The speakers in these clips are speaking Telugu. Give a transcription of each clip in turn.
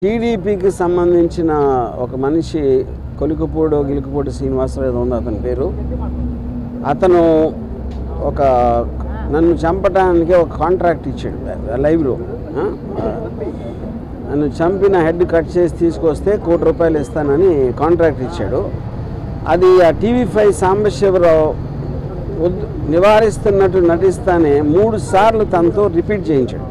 టీడీపీకి సంబంధించిన ఒక మనిషి గిలుకుపూడి శ్రీనివాసరావు ఏదో ఉంది అతని పేరు. అతను నన్ను చంపడానికి ఒక కాంట్రాక్ట్ ఇచ్చాడు లైవ్లో. నన్ను చంపిన హెడ్ కట్ చేసి తీసుకొస్తే ₹1,00,00,000 ఇస్తానని కాంట్రాక్ట్ ఇచ్చాడు. అది ఆ TV5 సాంబశివరావు నివారిస్తున్నట్టు నటిస్తానే 3 సార్లు తనతో రిపీట్ చేయించాడు.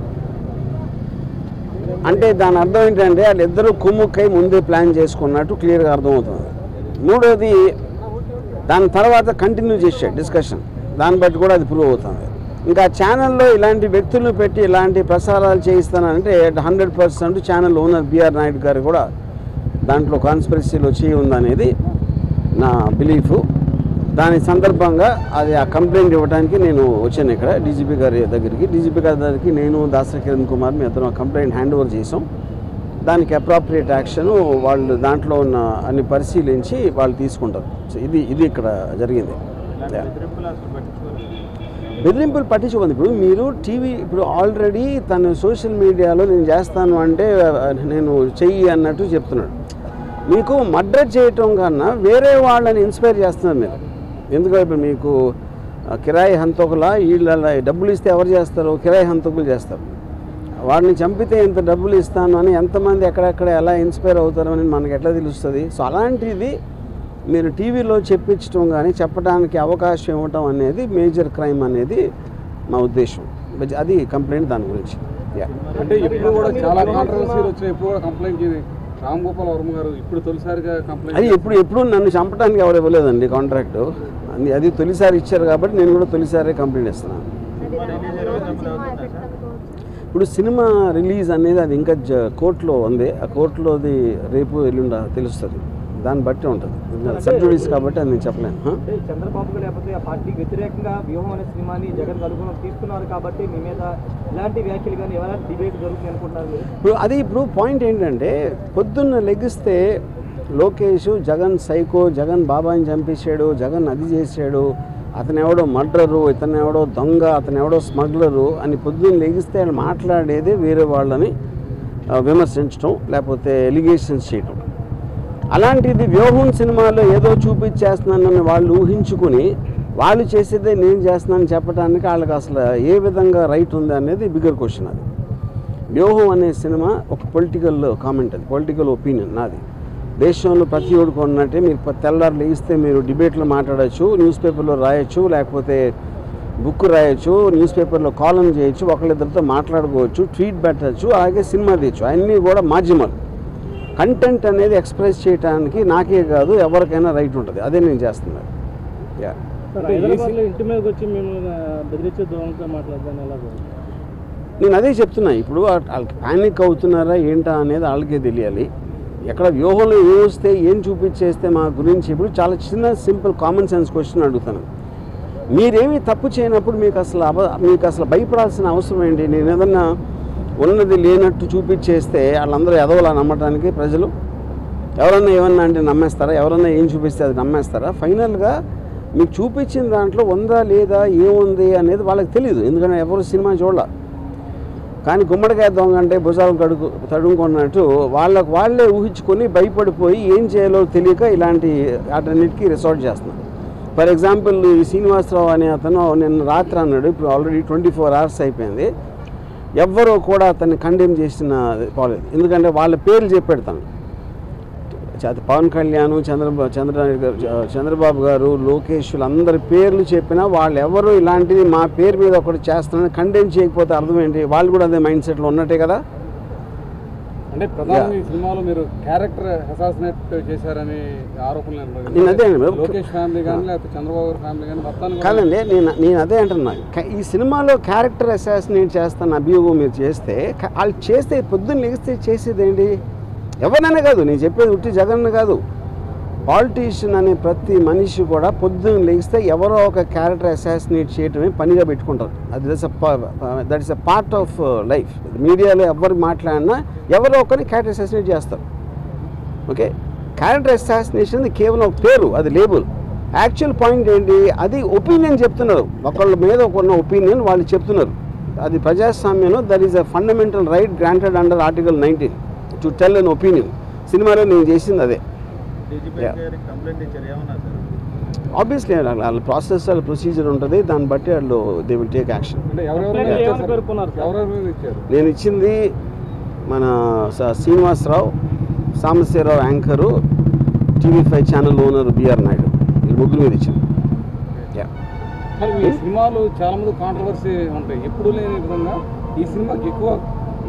అంటే దాని అర్థం ఏంటంటే వాళ్ళిద్దరూ కుమ్ముక్కై ముందే ప్లాన్ చేసుకున్నట్టు క్లియర్గా అర్థమవుతుంది. మూడోది దాని తర్వాత కంటిన్యూ చేశాడు డిస్కషన్. దాన్ని బట్టి కూడా అది ప్రూవ్ అవుతుంది. ఇంకా ఛానల్లో ఇలాంటి వ్యక్తులను పెట్టి ఇలాంటి ప్రసారాలు చేయిస్తానంటే 100% ఛానల్ ఓనర్ బిఆర్ నాయుడు గారు కూడా దాంట్లో కాన్స్పిరసీలో చేయి ఉందనేది నా బిలీఫ్. దాని సందర్భంగా అది ఆ కంప్లైంట్ ఇవ్వడానికి నేను వచ్చాను ఇక్కడ డీజీపీ గారి దగ్గరికి. నేను దాసరి కిరణ్ కుమార్ మీ అతను కంప్లైంట్ హ్యాండ్ ఓవర్ చేసాం. దానికి అప్రాప్రియేట్ యాక్షన్ వాళ్ళు దాంట్లో ఉన్న అన్ని పరిశీలించి వాళ్ళు తీసుకుంటారు. సో ఇది ఇక్కడ జరిగింది. బెదిరింపులు పట్టించుకుంది. ఇప్పుడు మీరు ఇప్పుడు ఆల్రెడీ తను సోషల్ మీడియాలో నేను చేస్తాను అంటే నేను చెయ్యి అన్నట్టు చెప్తున్నాడు. మీకు మర్డర్ చేయటం కన్నా వేరే వాళ్ళని ఇన్స్పైర్ చేస్తున్నారు మీరు. ఎందుకంటే ఇప్పుడు మీకు కిరాయి హంతకులా వీళ్ళ డబ్బులు ఇస్తే ఎవరు చేస్తారు? కిరాయి హంతకులు చేస్తారు. వాడిని చంపితే ఇంత డబ్బులు ఇస్తాను అని ఎంతమంది ఎక్కడెక్కడ ఎలా ఇన్స్పైర్ అవుతారో అని మనకు ఎట్లా తెలుస్తుంది? సో అలాంటిది మీరు టీవీలో చెప్పించడం కానీ చెప్పడానికి అవకాశం ఇవ్వటం అనేది మేజర్ క్రైమ్ అనేది మా ఉద్దేశం. అది కంప్లైంట్ దాని గురించి. అంటే ఇప్పుడు కూడా చాలా కాంట్రవర్సీలు వచ్చినాయి. ఇప్పుడు కూడా కంప్లైంట్ రామ్ గోపాల్ వర్మ గారు ఇప్పుడు తొలిసారిగా కంప్లైంట్ అది ఎప్పుడు నన్ను చంపడానికి ఎవరు ఇవ్వలేదండి కాంట్రాక్టు. అది తొలిసారి ఇచ్చారు కాబట్టి నేను కూడా తొలిసారి కంప్లైంట్ ఇస్తున్నాను. ఇప్పుడు సినిమా రిలీజ్ అనేది అది ఇంకా కోర్టులో ఉంది. ఆ కోర్టులోది రేపు ఎల్లుండ తెలుస్తుంది. దాన్ని బట్టి ఉంటుంది. సబ్జుడీస్ కాబట్టి అది నేను చెప్పలేను. చంద్రబాబు లేకపోతే ఆ పార్టీకి వ్యతిరేకంగా వ్యూహం అనే సినిమాని జగన్ అనుగుణం తీసుకున్నారు కాబట్టి మీ మీద ఇలాంటి వ్యాఖ్యలు కానీ ఎవరైనా డిబేట్ జరుగుతుంది అనుకుంటున్నారు. ఇప్పుడు పాయింట్ ఏంటంటే పొద్దున్న లెగిస్తే లోకేష్ జగన్ సైకో, జగన్ బాబాయిని చంపేశాడు, జగన్ అది చేశాడు, అతనెవడో మర్డరు, ఇతనెవడో దొంగ, అతనెవడో స్మగ్లరు అని పొద్దున్న లెగిస్తే వాళ్ళు మాట్లాడేదే వేరే వాళ్ళని విమర్శించడం లేకపోతే ఎలిగేషన్స్ చేయటం. అలాంటిది వ్యూహం సినిమాలో ఏదో చూపించేస్తున్నానని వాళ్ళు ఊహించుకుని వాళ్ళు చేసేదే నేను చేస్తున్నానని చెప్పడానికి వాళ్ళకి అసలు ఏ విధంగా రైట్ ఉంది అనేది బిగ్గర్ క్వశ్చన్. అది వ్యూహం అనే సినిమా ఒక పొలిటికల్ కామెంట్, అది పొలిటికల్ ఒపీనియన్ నాది. దేశంలో ప్రతి ఒక్కరు ఉన్నట్టే మీరు తెల్లారు లేస్తే మీరు డిబేట్లో మాట్లాడచ్చు, న్యూస్ పేపర్లో రాయొచ్చు, లేకపోతే బుక్ రాయొచ్చు, న్యూస్ పేపర్లో కాలమ్ చేయొచ్చు, ఒకళ్ళిద్దరితో మాట్లాడుకోవచ్చు, ట్వీట్ పెట్టచ్చు, అలాగే సినిమా తీయచ్చు. అన్నీ కూడా మాధ్యమాలు. కంటెంట్ అనేది ఎక్స్ప్రెస్ చేయడానికి నాకే కాదు ఎవరికైనా రైట్ ఉంటుంది. అదే నేను చేస్తున్నాను. నేను అదే చెప్తున్నా. ఇప్పుడు వాళ్ళకి ప్యానిక్ అవుతున్నారా ఏంటా అనేది వాళ్ళకే తెలియాలి. ఎక్కడ వ్యూహంలో ఏమొస్తే ఏం చూపించేస్తే మా గురించి ఇప్పుడు చాలా చిన్న సింపుల్ కామన్ సెన్స్ క్వశ్చన్ అడుగుతాను. మీరేమీ తప్పు చేయనప్పుడు మీకు అసలు భయపడాల్సిన అవసరం ఏంటి? నేను ఏదన్నా ఉన్నది లేనట్టు చూపించేస్తే వాళ్ళందరూ ఎదవలా నమ్మటానికి ప్రజలు ఎవరన్నా ఏమన్నా అంటే నమ్మేస్తారా? ఎవరన్నా ఏం చూపిస్తే అది నమ్మేస్తారా? ఫైనల్గా మీకు చూపించిన దాంట్లో ఉందా లేదా ఏముంది అనేది వాళ్ళకి తెలియదు. ఎందుకంటే ఎవరు సినిమా చూడాల. కానీ గుమ్మడికాయ దొంగ అంటే భుజాలు తడుముకున్నట్టు వాళ్ళే ఊహించుకొని భయపడిపోయి ఏం చేయాలో తెలియక ఇలాంటి వాటన్నిటికీ రిసార్ట్ చేస్తున్నారు. ఫర్ ఎగ్జాంపుల్ ఈ శ్రీనివాసరావు అనే అతను నిన్న రాత్రి అన్నాడు. ఇప్పుడు ఆల్రెడీ 24 hours అయిపోయింది. ఎవ్వరూ కూడా అతన్ని కండెమ్ చేసిన పోలేదు. ఎందుకంటే వాళ్ళ పేర్లు చెప్పెడతాను. పవన్ కళ్యాణ్, చంద్రబాబు గారు, లోకేష్ అందరి పేర్లు చెప్పినా వాళ్ళు ఎవరు ఇలాంటిది మా పేరు మీద ఒకటి చేస్తున్నారని కండెమ్ చేయకపోతే అర్థం ఏంటి? వాళ్ళు కూడా అదే మైండ్ సెట్లో ఉన్నట్టే కదా. అంటే ప్రధానంగా ఈ సినిమాలో మీరు క్యారెక్టర్ అసాసినేట్ చేశారని ఆరోపణలు. నేను అదే లోకేష్ ఫ్యామిలీ కానీ లేకపోతే చంద్రబాబు ఫ్యామిలీ కానీ మొత్తాన్ని కాదండి. నేను అదే అంటున్నా. ఈ సినిమాలో క్యారెక్టర్ అసాసినేట్ చేస్తాను అభియోగం మీరు చేస్తే వాళ్ళు చేస్తే పొద్దున్న లెగిస్తే చేసేది ఏంటి? ఎవరినైనా కాదు, నేను చెప్పేది ఉట్టి జగన్ కాదు. పాలిటీషియన్ అనే ప్రతి మనిషి కూడా పొద్దున్న లెగిస్తే ఎవరో ఒక క్యారెక్టర్ అసాసినేట్ చేయటమే పనిగా పెట్టుకుంటారు. అది that is a part of life. మీడియాలో ఎవరు మాట్లాడినా ఎవరో ఒకరిని క్యారెక్టర్ అసాసినేట్ చేస్తారు. ఓకే, క్యారెక్టర్ అసాసినేషన్ కేవలం ఒక పేరు, అది లేబుల్. యాక్చువల్ పాయింట్ ఏంటి? అది ఒపీనియన్ చెప్తున్నారు. ఒకళ్ళ మీద ఒకన్న ఒపీనియన్ వాళ్ళు చెప్తున్నారు. అది ప్రజాస్వామ్యంలో that is a fundamental right granted under Article 19. To tell an opinion. సినిమాలో నేను చేసింది అదే. ఆబ్వియస్లీ వాళ్ళ ప్రాసెస్ వాళ్ళ ప్రొసీజర్ ఉంటుంది, దాన్ని బట్టి వాళ్ళు దే విల్ టేక్ యాక్షన్. నేను ఇచ్చింది మన Srinivasarao, Sambasivarao anchor, TV5 channel owner BR Naidu, వీళ్ళు ముగ్గురు మీద ఇచ్చింది. ఈ సినిమాలు చాలా మంది కాంట్రవర్సీ ఉంటాయి, ఎప్పుడు లేని విధంగా ఈ సినిమాకి ఎక్కువ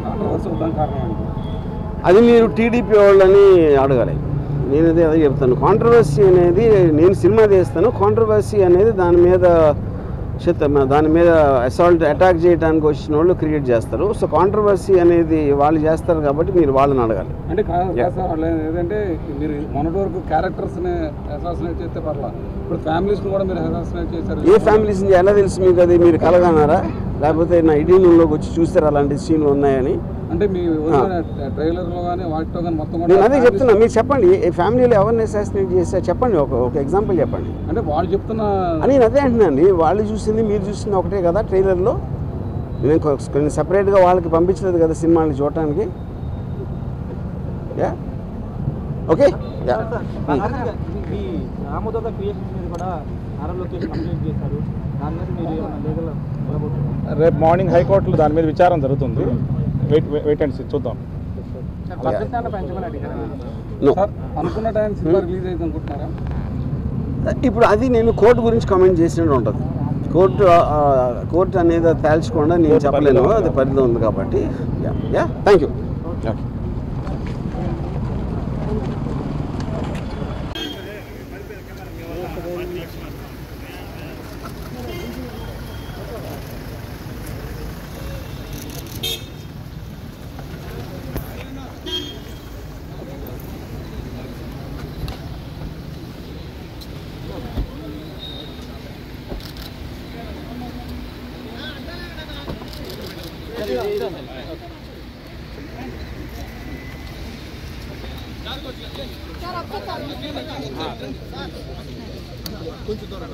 కాంట్రవర్సీ ఉండడానికి కారణం అది మీరు టీడీపీ వాళ్ళని అడగాలి. నేను అదే చెప్తాను. కాంట్రవర్సీ అనేది నేను సినిమా తీస్తాను, కాంట్రవర్సీ అనేది దాని మీద అసాల్ట్ అటాక్ చేయడానికి వచ్చిన వాళ్ళు క్రియేట్ చేస్తారు. సో కాంట్రవర్సీ అనేది వాళ్ళు చేస్తారు కాబట్టి మీరు వాళ్ళని అడగాలి. అంటే ఏదంటే మీరు మొన్నటి వరకు క్యారెక్టర్స్ని అసాసినేట్ చేస్తే పర్లేదు, ఇప్పుడు ఫ్యామిలీస్ని కూడా మీరు అసాసినేట్ చేశారు. ఏ ఫ్యామిలీస్ని ఎలా తెలుసు మీకు? అది మీరు కలగన్నారా, లేకపోతే నా ఇటీవలలోకి వచ్చి చూస్తారా అలాంటి సీన్లు ఉన్నాయని? అంటే మీ ట్రైలర్లో కానీ వాటితో కానీ మొత్తం నేను అదే చెప్తున్నా. మీరు చెప్పండి, ఏ ఫ్యామిలీలో ఎవరిని అసాసినేట్ చేస్తారు చెప్పండి, ఒక ఎగ్జాంపుల్ చెప్పండి. అంటే వాళ్ళు చెప్తున్నా నేను అదే అంటున్నాండి, వాళ్ళు చూసింది మీరు చూసింది ఒకటే కదా ట్రైలర్లో. నేను కొన్ని సపరేట్గా వాళ్ళకి పంపించలేదు కదా సినిమాని చూడటానికి. ఓకే. రేపు మార్నింగ్ హైకోర్టులో దాని మీద విచారం జరుగుతుంది. వెయిట్ అండ్ సీ, చూద్దాం. అనుకున్న టైం సినిమా రిలీజ్ అయితే అనుకుంటున్నారా? ఇప్పుడు అది నేను కోర్టు గురించి కామెంట్ చేసినట్టు ఉంటుంది. కోర్టు అనేది తేల్చకుండా నేను చెప్పలేను, అది పరిధిలో ఉంది కాబట్టి. Thank you. ఓకే. కొంచెం దూరం